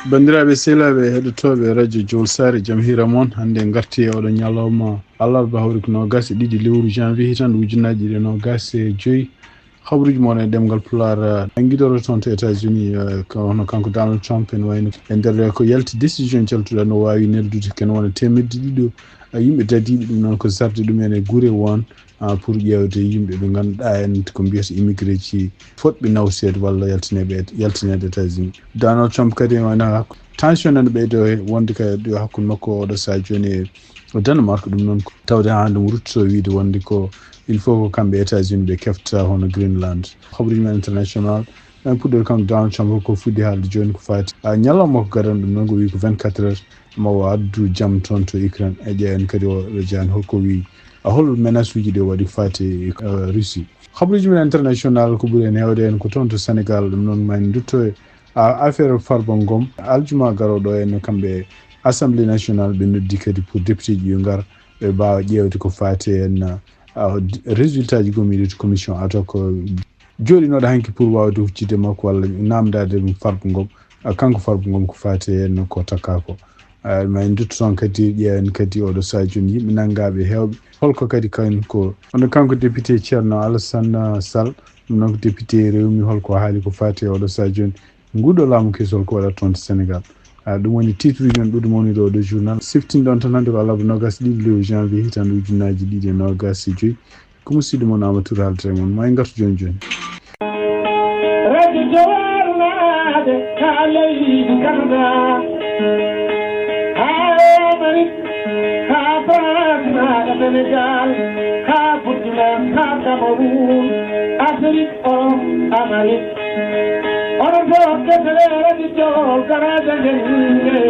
bandiraɓe sehlaɓe heɗotoɓe radio Jol Sare jaam hira moon hande garti oɗo ñalawma alarba hawri ko nogas e ɗiɗi lewru janvier hitande ujunnaji ɗiɗi nogas e joyyi habruji moon e ɗemgal Pulaar guidoro toon to États-Unis hono kanko Donald Trump en wayno e nder ko yalti décision jaltuɗa no wawi neldude ken wona temedde ɗiɗo yimɓe dadiɓe ɗum noon ko sarde ɗumen e guure won pour ƴewde yimɓe ɓe ganduɗa en ko mbiyata immigré ji fotɓe nawsede walla yaltinede États-Unis. Donald Trump kadi wona tension nane ɓeydo wonde ka ɗo hakkude makko oɗo sa joni e Danemark ɗum noon tawde ha ɗum rutto wiide wonde ko il faut ko kamɓe États-Unis ɓe kefta hono Greenland. Habruji men international en puɗɗori kanko Donald Trump ko fuɗɗi haalde joni ko fati ñalawma ko garan ɗum noon ko wi ko 24 heures mawo addu jaam toon to Ukraine e ƴeewen kadi o jani holko wi hol menace uji ɗi waɗi fati Russie. Habruji men international ko ɓuuri en hewde en ko toon to Sénégal ɗum noon mani dutto e affaire Farba Ngom aljuma garoɗo en kamɓe assemblée nationale ɓe noddi kadi pour député ji yo ngar ɓe mbawa ƴewde ko fati en résultat ji gomiɗi to commission ato ko joɗinoɗo hanki pour wawde huccide makko walla namdade Farba Ngom kanko Farba Ngom ko fati en ko takkako ma en dutto toon kadi ƴeewen kadi oɗo sa joni yimɓe nangaɓe hewɓe holko kadi kanko hono kanko député Ceerno Alassane Sall ɗum noon ko député rewmi holko haali ko fati oɗo sa joni nguɗo laamu kesol ko waɗata toon to Sénégal ɗum woni titre uji men ɓurɗo mawnude oɗo journal siftinɗon tan hande ko alarba nogas ɗiɗi lewru janvier hitande ujunnaji ɗiɗi e nogas e joyyi ko musidɗo moon Amadou Touré haaldata e moon ma en gartu joni joni. Radio Jowarnade ka leydi Canada ka France naɗa Sénégal ka Portugal ka Cameroun Afrique o Amérique onon fof kettele radio Jol garaje jengde.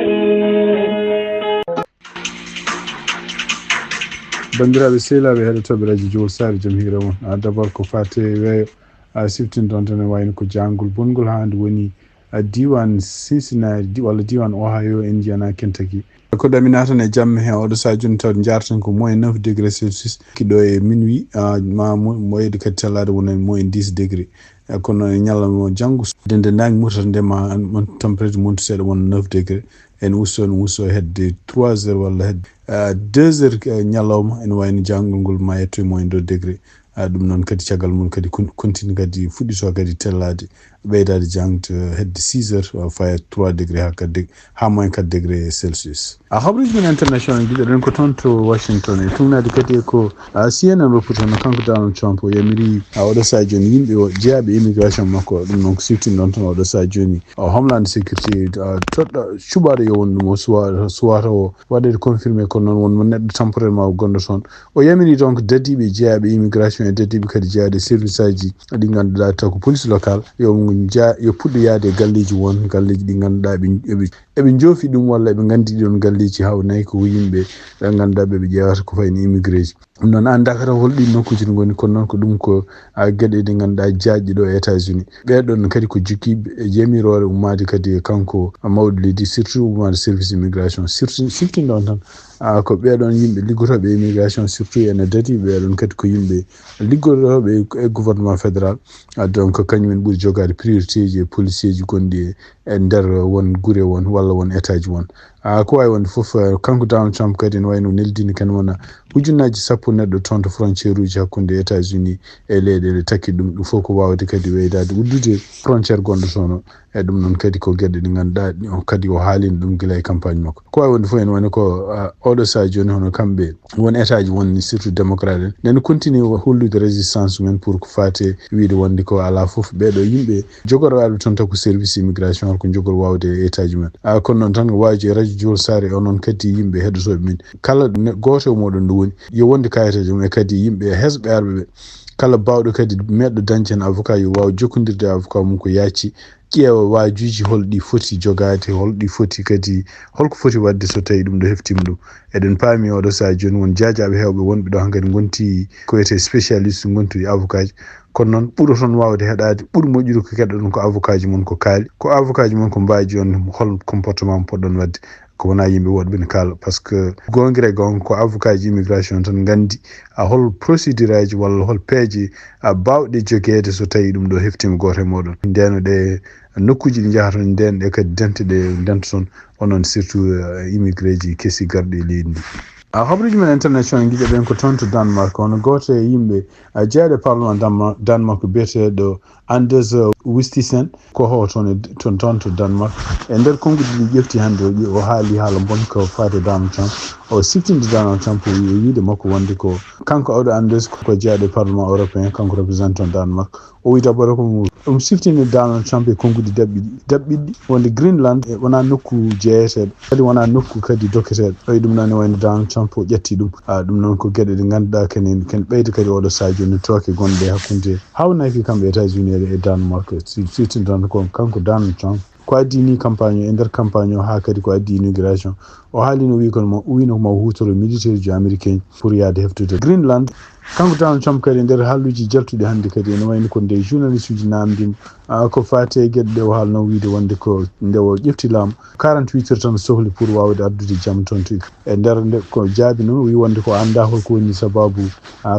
bandiraɓe sehlaɓe heɗotoɓe radio Jol Sare jaam hira moon d'abord ko fate weeyo siftinɗon tan e wayno ko jangol bongol hande woni diwan Cincinnati walla diwan Ohio Indiana Kentucky ko ɗamina tan e jamma hen oɗo sa joni tawde jaratan ko moins 9 degré Celsius kiɗo e minuit ma moyde kadi tellade wona moins 10 degré kono ñalawma janggo dendendague murtata ndema température monti seeɗa wona 9 degré en usto hedde 3 heures walla hedde 2 heures ñalawma ene wayno janggol ngol ma yetto e moins 2 degré ɗum noon kadi caggal mum kadi continue kadi fuɗɗito kadi tellade ɓeydade jangde hedde 6 heures faya 3 degré ha moins 4 degré Celsius. Habruji men international giɗoɗen ko toon to Washington e tumnade kadi ko CNN reporter no kanko Donald Trump o yamiri oɗo sa joni yimɓe o jeeyaɓe immigration makko ɗum noon ko siftinɗon tan oɗo sa joni Homeland Security toɗɗo cuɓaɗo yo won ɗum o suwata o waɗede confirmé ko noon wonmo neɗɗo temporairement o gonɗo toon o yamiri donc dadiɓe jeeyaɓe immigration e dadiɓe kadi jeeyade service aji ɗi ganduɗa taw ko police local yo puɗɗo yaade e galleji won galleji ɗi ganduɗa eɓe joofi ɗum walla eɓe gandi ɗon galleji hawnayi ko yimɓe ɓe ganduɗa ɓeɓe ƴewata ko fayni immigré ji ɗum noon anda kata holɗi nokkuji ɗi goni kono noon ko ɗum ko gueɗe ɗe ganduɗa jaaƴƴi ɗo e États-Unis ɓeɗon kadi ko jokkiɓe yamirore ummade kadi kanko mawɗo leydi surtout ummade service immigration siftinɗon tan ko ɓeɗon yimɓe liggotoɓe immigration surtout ene dadi ɓeɗon kadi ko yimɓe liggotoɓe e gouvernement fédéral donc kañumen ɓuuri jogade priorité ji e policier ji gonɗi e nder won guure won walla won état ji won ko wawi wonde foof kanko Donald Trump kadi ne wayno neldini ken wona ujunnaji sappo neɗɗo toon to frontiére uji hakkude États-Unis e leyɗele takki ɗum fof ko wawde kadi weydade uddude frontiére gonɗo toon o e ɗum noon kadi ko gueɗe ɗe ganduɗa kadi o haalino ɗum guila e campagne makko ko wawi wonde fof en woni ko oɗo sa joni hono kamɓe won état ji won surtout démocrate en nene continue hollude résistance men pour ko fate wiide wonde ko ala foof ɓeɗo yimɓe jogorwaɓe toon taw ko service immigration holko jogor wawde e état ji men kono noon tan waji radio Jol Sare onon kadi yimɓe heɗotoɓe min kala goto moɗon ndu woni yo wonde kayitaji mum e kadi yimɓe hesɓe arɓe ɓe kala bawɗo kadi meɗɗo dañde hen avocat yo waw jokkodirde avocat mum ko yacci ƴeewa wajuji holɗi foti jogade holɗi foti kadi holko foti wadde so tawi ɗum ɗo heftima ɗum eɗen paami oɗo sa joni won jajaɓe hewɓe wonɓe ɗo hankkadi gonti ko wiyete spécialiste gonti avocat ji kono noon ɓuuro toon wawde heɗade ɓuuri moƴƴude ko keɗɗa ɗum ko avocat ji mon ko kaali ko avocat ji mon ko mbaji on hol comportement poɗɗon wadde ko wona yimɓe woɗɓe ne kala par ce que gongre gon ko avocat ji immigration tan gandi hol procédure aji walla hol peeje bawɗe joguede so tawi ɗum ɗo heftima goto e moɗon ndeno ɗe nokkuji ɗi jahata nden ɗe kadi dente ɗe denta toon onon surtout immigré ji kesi garɗe e leydi ndi habruji men international guiƴe ɓen ko toon to Danemark hono goto e yimɓe jeeyaɗo parlement Danemark biyeteɗo Anders Wistisen ko ho toon to Danemark e nder konngudi ɗi ƴefti hannde o haali haala bonka ko faate Donald Trump o siftinde Donald Trump o wiide makko wonde ko kanko awɗo Anders ko jeeyaɗo parlement européen kanko représentant Danemark o wi dabare ko ɗum siftinde Donald Trump e konngudi dabɓiɗɗi wonde Greenland wona nokku jeeyeteɗo kadi wona nokku kadi doketeɗo ɗoy ɗum noon ne wayno Donald Trump o ƴetti ɗum ɗum noon ko gueɗe ɗe ngannduɗa ken ɓeyde kadi oɗo saha joni tooke gonɗe hakkunde hawnaki kamɓe États-Unis e Danemark siftinde tan ko kanko Donald Trump ko addini campagne e nder campagne o ha kadi ko addi inauguration o haalino wino mo hutoro militaire ji américain pour yaade heftude Greenland kanko Donald Trump kadi e nder haalluji jaltuɗi hannde kadi ene wayno ko nde journaliste uji namdimo ko fate gueɗe ɗe o haalno wiide wonde ko nde o ƴefti laamu 48 heures tan sohli pour wawde addude jaam toon to e nder nde ko jaabi noon o wi wonde ko anda holko woni sababu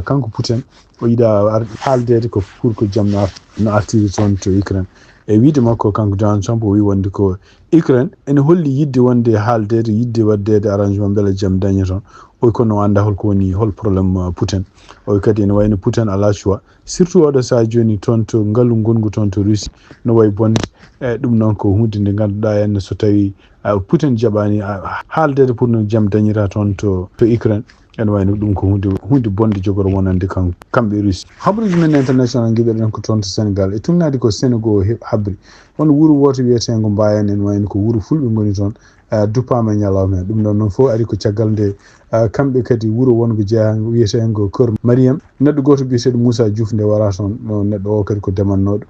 kanko Putin o yiɗa haaldede ko pour ko jaam no artiri toon to Ukraine e wiide makko kanko Donald Trump o wi wonde ko Ukraine ene holli yidde wonde haaldede yidde waddede arrangement beele jaam daña toon o kono anda holko woni hol probléme Putin o kadi ene wayno Putin ala choix surtout oɗo saha joni toon to ngaalu gongu toon to Russie no way bonde ɗum noon ko hunde nde ngannduɗa henne so tawi Putin jaɓani haaldede pour no jaam dañira toon to Ukraine ene wayno ɗum ko hunde bonde jogoro wonande kamɓe Russie habruji men international guiɗoɗen ko toon to Sénégal e tunnadi ko Sénégal habri hono wuuro woto wiyetengo Mbayen ene wayno ko wuuro fulɓe goni toon duppama ñalawma hen ɗum ɗon noon fof ari ko caggal nde kamɓe kadi wuuro wongo jeeya wiyetengo Kër Mariam neɗɗo goto biyeteɗo Moussa Diouf nde wara toon neɗɗo o kadi ko demannoɗo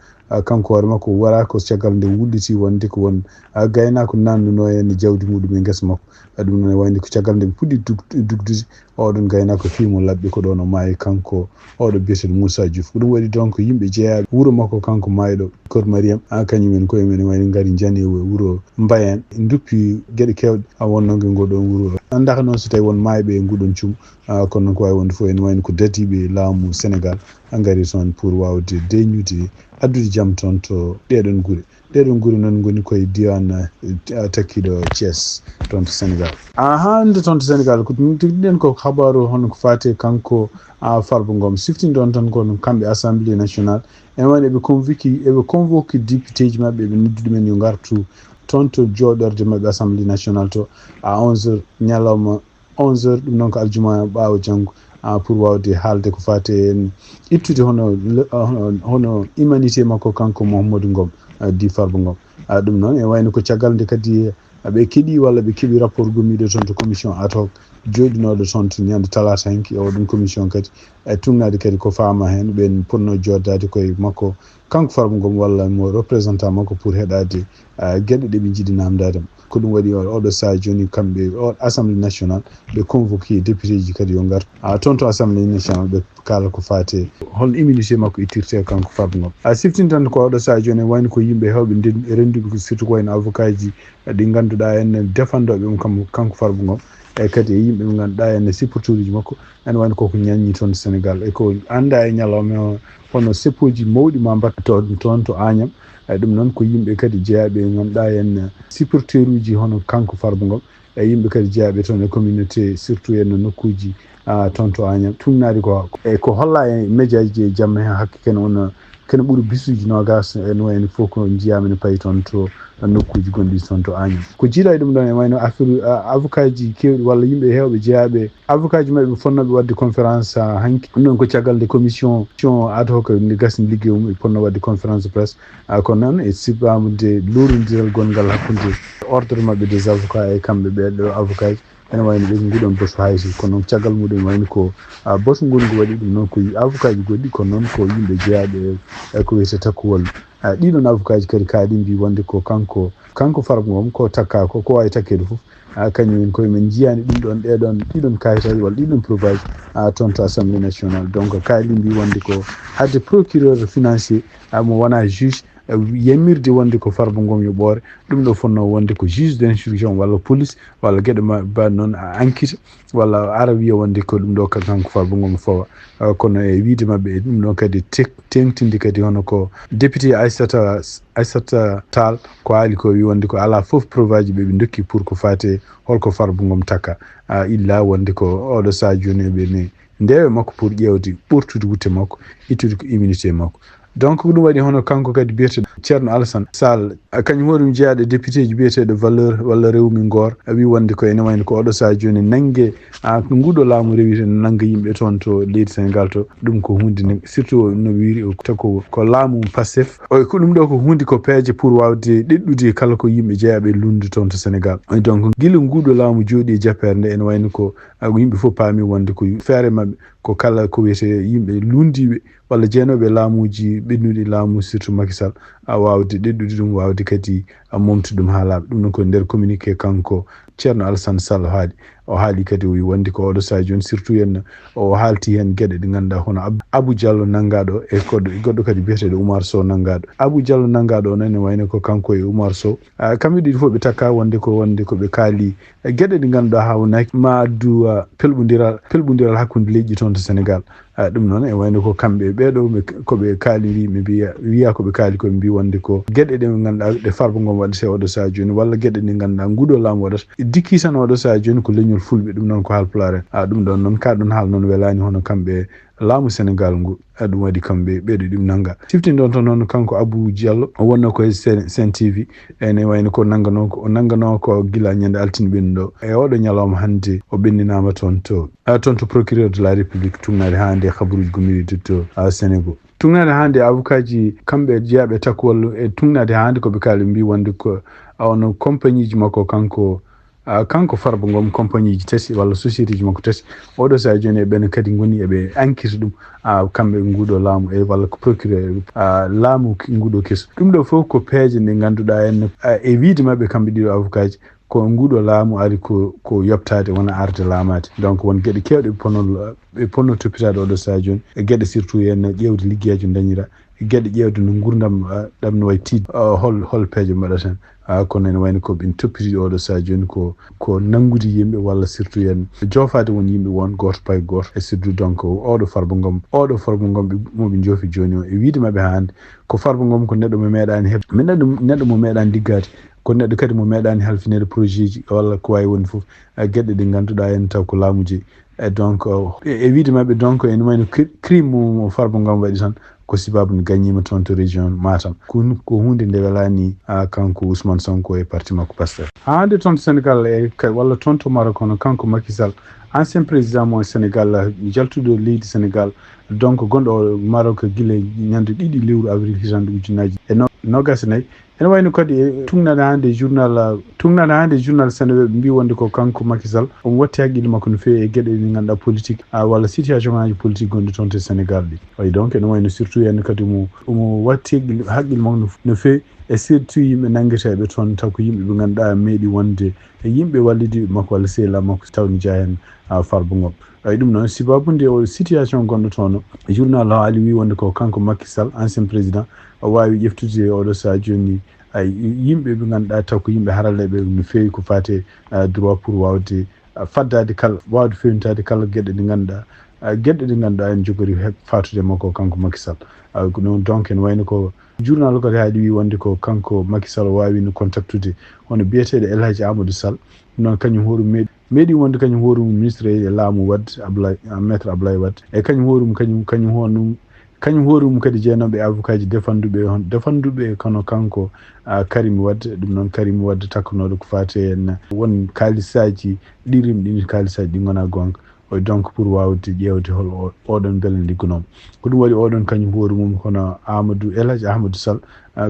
kanko hoore makko wara ko caggal nde wulliti wonde ko won gaynako nannuno e jawdi muɗum e guesa makko ɗum noon wayno ko caggal nde puɗɗi dugdude oɗon gaynako fiimo labɓi ko ɗon o maayi kanko oɗo biyeteɗo Moussa Diouf ɗum waɗi donc yimɓe jeeyaɓe wuuro makko kanko maayiɗo Kër Mariam kañumen koyemen wayno ngari jani e wuuro Mbayen duppi gueɗe kewɗe wonnonge ngoɗon wuuro andaka noon so tawi won maayiɓe e nguɗon cuum kono noon ko wawi wonde fof ene wayno ko dadiɓe laamu Sénégal gari toon pour wawde deñude addude jaam toon to ɗeɗon guure noon goni koye diwan takkiɗo Thiès toon to Sénégal hande toon to Sénégal ko tigɗen ko habaru hono ko fate kanko Farba Ngom siftinde on tan kono kamɓe assemblée nationale ene wayno eɓe convoqué député ji mabɓe eɓe noddi ɗumen yo gartu toon to jooɗorde mabɓe assemblée nationale to à 11h ñalawma 11h ɗum noon ko aljuma ɓaawo janngo pour wawde haalde ko fate en ittude hono humanité makko kanko Mouhamadou Ngom di Farba Ngom ɗum noon e wayno ko caggal nde kadi ɓe keeɗi walla ɓe keeɓi rapport gommiɗo toon to commission ad hoc jooɗinoɗo toon to ñande talata henki oɗum commission kadi tunnade kadi ko faama hen ɓen ponno joddade koye makko kanko Farba Ngom walla mo représentant makko pour heɗade gueɗe ɗe ɓe jiiɗi namdadema ko ɗum waɗi oɗo saha joni kamɓe assemblée nationale ɓe convoqué député ji kadi yo ngar toon to assemblée nationale ɓe kala ko fate hol immunité makko ittirte kanko Farba Ngom siftinde tan ko oɗo saha joni wayno ko yimɓe hewɓe renduɓe surtout ko wayno avocat ji ɗi ngannduɗa en défendoɓe kanko Farba Ngom e kadi e yimɓe ɓe ngannduɗa en supporteruji makko ene wayno koko ñaññi toon Sénégal e ko anda e ñalawma hono seppoji mawɗi ma mbatta toon to Agnam ɗum noon ko yimɓe kadi jeeyaɓe ngannduɗa en supporteruji hono kanko Farba Ngom e yimɓe kadi jeeyaɓe toon e communauté surtout en nokkuji toon to Agnam tumnade ko holla e média ji e jamma hen hakke kene ɓuuri bisuji nogas ene wayno fof ko jiyama ne payi toon to nokkuji gonɗi toon to Agnam ko jiiɗa e ɗum ɗon e wayno affaire avocat ji kewɗi walla yimɓe hewɓe jeeyaɓe avocat ji mabɓe fonnoɓe wadde conférence hanki ɗum ɗon ko caggal de commission ad hoc nde gasni ligguey mum e ponno wadde conférence de presse kono noon e sibamude lorodiral gongal hakkude ordre mabɓe des avocats e kamɓe ɓeɗo avocat ji ene wayno ɓe nguɗon boto haysi kono noon caggal muɗum wayno ko boto ngongu waɗi ɗum noon ko avocat ji goɗɗi kono noon ko yimɓe jeeyaɓe ko wiyete takkuwol ɗiɗon avocat ji kadi kaaɗi mbi wonde ko kanko Farba Ngom ko takka ko wawi takkede foof kañumen koye men jiyani ɗum ɗon ɗiɗon kayitaji walla ɗiɗon preuve aji toon to assemblée nationale donc kaali mbi wonde ko hadde procureur financier mo wona juge yamirde wonde ko Farba Ngom yo ɓoore ɗum ɗo fonno wonde ko juge d'instruction walla police walla gueɗe ba noon enquête walla ara wiya wonde ko ɗum ɗo kanko Farba Ngom fowa kono e wiide mabɓe e ɗum ɗon kadi tengtinde kadi hono ko député Aissata Tall ko haali ko wi wonde ko ala fof preuve aji ɓe dokki pour ko fate holko Farba Ngom taka illa wonde ko oɗo sa joni ɓe ne ndewe makko pour ƴewde ɓurtude wutte makko ittude ko immunité makko donc ɗum waɗi hono kanko kadi biyeteɗo ceerno Alassane Sall kañum hoɗum jeeyaɗo député ji biyeteɗo valeur walla rewmi ngor wi wonde ko ene wayno ko oɗo sa joni nanggue ko nguɗo laamu rewi nangga yimɓe toon to leydi Sénégal to ɗum ko hunde surtout no wiri tako ko laamu Pastef ko ɗum ɗo ko hunde ko peeje pour wawde ɗeɗɗude kala ko yimɓe jeeyaɓe lundu toon to Sénégal donc guila nguɗo laamu jooɗi e jappere nde ene wayno ko yimɓe fof paami wonde ko feere mabɓe ko kala ko wiyete yimɓe lundiɓe walla jeenoɓe laamuji ɓennuɗi laamu surtout Macky Sall wawde ɗeɗɗude ɗum wawde kadi momtude ɗum ha laaɓa ɗum noon ko nder communiqué kanko ceerno Alassane Sall haali o haali kadi o wi wonde ko oɗo sa joni surtout henna o haalti hen gueɗe ɗe ganduɗa hono Abou Diallo nangaɗo e goɗɗo kadi biyeteɗo Oumar Sow nangaɗo Abou Diallo nangaɗo o nane wayno ko kanko e Oumar Sow kamɓe ɗiɗi fof ɓe takka wonde ko ɓe kaali gueɗe ɗe ganduɗa ha wonaki ma addu pelɓodiral hakkude leydi toon to Sénégal ɗum noon e wayno ko kamɓe ɓeɗo koɓe kaaliri ɓe wiya koɓe kaali koɓe mbi wonde ko gueɗe ɗe ganduɗa ɗe Farba Ngom waɗete oɗo sa joni walla gueɗe ɗe ganduɗa nguɗo laamu waɗata dikki tan oɗo sa joni ko leñol fulɓe ɗum noon ko Haalpulaar en ɗum ɗon noon ka ɗon haal noon welani hono kamɓe laamu Sénégal ngu ɗum waɗi kamɓe ɓeɗo ɗum nangga siftini ɗon toon noon kanko Abou Diallo o wonno koye Sen TV ene wayno ko nanggano ko gila ñande altine ɓennu ɗo e oɗo ñalawma hannde o ɓenninama toon to procureur de la république tugnade hande habaruji gomiri to Sénégal tugnade hande avocat ji kamɓe jeeyaɓe takwallu e tugnade hande koɓe kaali mbi wonde ko ono compagnie ji makko kanko Farba Ngom compagnie ji tati walla société ji makko tati oɗo sa joni e ɓen kadi goni eɓe enquête ɗum kamɓe nguɗo laamu e walla ko procureur laamu nguɗo kesso ɗum ɗo fof ko peeje nde ganduɗa en e wiide mabɓe kamɓe ɗiɗo avocat ji ko nguɗo laamu ari ko yoptade wona arde laamade donc won gueɗe kewɗe ɓe ponno toppitade oɗo sa joni e gueɗe surtout en ƴewde liggueji dañira gueɗe ƴewde no gurdam ɗam no way tiid hol peeje mbaɗata hen kono ene wayno ko ɓen toppiti oɗo sa joni ko nanggude yimɓe walla surtout en joofade won yimɓe won goto pay goto e surtout donc oɗo Farba Ngom moɓe joofi joni o e wiide mabɓe hande ko Farba Ngom ko neɗɗo mo meeɗani heɓ neɗɗo mo meeɗani liggade ko neɗɗo kadi mo meeɗani halfinede projet ji walla ko wawi woni foof gueɗe ɗe ganduɗa en taw ko laamu jeeyi e donc e wiide mabɓe donc ene wayno crime mo Farba Ngom waɗi tan ko sababu no gagnima toon to région Matam ko hunde nde welani kanko Ousmane Sonko e parti makko Pastef hande toon to Sénégal walla toon to Maroc kono kanko Macky Sall ancien président mo Sénégal jaltuɗo leydi Sénégal donc gonɗo Maroc guila ñande 2 lewru avril hitande ujunnaji e nogas nayyi ene wayno kadi tugnade hande journal Sénégal mbi wonde ko kanko Macky Sall omo watti haqqille makko no fewi e gueɗe ɗe ganduɗa politique walla situation ngaji politique gonɗi toon to Sénégal ɗi way donc ene wayno surtout en kadi omo watti haqqille makko no fewi e surtout yimɓe nangueteɓe toon taw ko yimɓe ɓe ganduɗa meeɗi wonde e yimɓe wallidiɓe makko walla sehilal makko tawni jeeya hen Farba Ngom way ɗum noon sibabude o situation gonɗo toon journal o haali wi wonde ko kanko Macky Sall ancien président o wawi ƴeftude oɗo sa joni yimɓe ɓe ganduɗa taw ko yimɓe haralleɓe no fewi ko fate droit pour wawde faddade kala wawde fewnitade kala gueɗe ɗe ganduɗa en jogori fatude makko kanko Macky Sall ɗum donc en wayno ko journal kadi haali wi wonde ko kanko Macky Sall wawi no contactude hono biyeteɗo El Hadji Amadou Sall noon kañum hoɗum meeɗi wonde kañum hoɗum ministre e laamu Wade maître Abdoulaye Wade e kañum hoɗum kañum hoɗum kadi jeenoɓe avocat ji defanduɓe kono kanko Karim Wade ɗum noon Karim Wade takkanoɗo ko fate en won kalisaji ɗirim ɗini kalisaji ɗi gona gonga donc pour wawde ƴewde hol oɗon beele liggonoma ko ɗum waɗi oɗon kañum hoore mum hono El Hadji Amadou Sall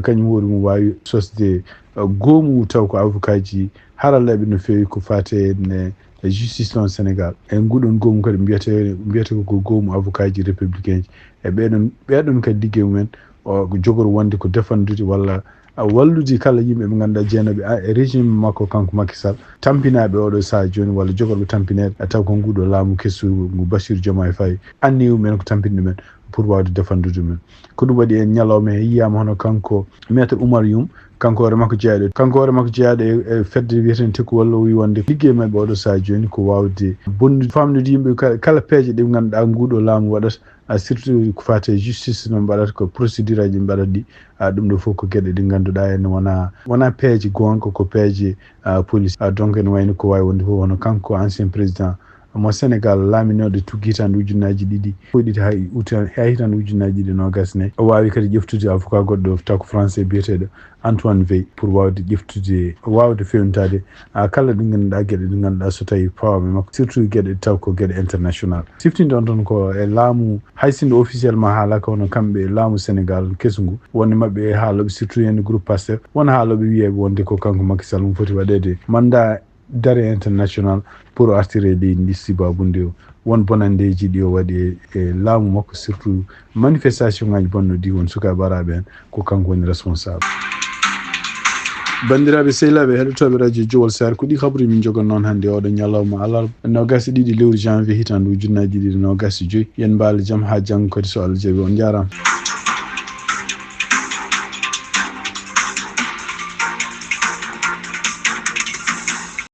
kañum hoore mum wawi sosde goomu taw ko avocat ji haralleɓe no fewi ko fate en justice ɗon Sénégal e nguɗon goomu kadi mbiyete ko goomu avocat ji républicain ji e ɓeɗon kadi ligguey mumen ko jogori wonde ko defandude walla wallude kala yimɓe ɓe ganduɗa jeenoɓe e régime makko kanko Macky Sall tampinaɓe oɗo saaha joni walla jogorɓe tampinede taw ko nguɗo laamu kessu ngu Bassirou Diomaye Faye anniyi mumen ko tampinde men pour wawde defandude men ko ɗum waɗi en ñalawma he yiyama hono kanko maître Oumar Youm kanko hoore makko jeeyaɗo e fedde wiyeten tekku walla o wi wonde liggey mabɓe oɗo saha joni ko wawde bonnude famnude yimɓe kala peeje ɗe ganduɗa nguɗo laamu waɗata surtout ko fate justice no mbaɗata ko procédure aji mbaɗata ɗi ɗum ɗo fof ko gueɗe ɗe ganduɗa en wona peeje gonga ko peeje police donc ene wayno ko wawi wonde fof hono kanko ancien président mo Sénégal laaminoɗo tuggi hitande ujunnaji ɗiɗi foɗiti ha hitande ujunnaji ɗiɗi nogas nayyi o wawi kadi ƴeftude avocat goɗɗo taw ko français biyeteɗo Antoine Wey pour wawde ƴeftude wawde fewnitade kala ɗo ganduɗa gueɗe ɗe ganduɗa so tawi pawame makko surtout gueɗe taw ko gueɗe international siftinde on toon ko e laamu haysinde officiellement haalaka hono kamɓe laamu Sénégal kesgu wonde mabɓe e haaloɓe surtout hen groupe Pastef wona haaloɓe wiyeɓe wonde ko kanko Macky Sall mo foti waɗede mandat d'arrêt international pour artirer ndi sibabunde o won bonandeji ɗi o waɗi e laamu makko surtout manifestation ngaji bonnoɗi won sukaɓe araɓe en ko kanko woni responsable bandiraɓe sehilaɓe heɗotoɓe radio Jowol Sar ko ɗi kabaruji min jogon noon hannde oɗo ñalawma alarba 22 lewru janvier hitande ujunnaji ɗiɗi 25 yen mbaalo jaam ha janggo kadi so Allah jaaɓi on jarama.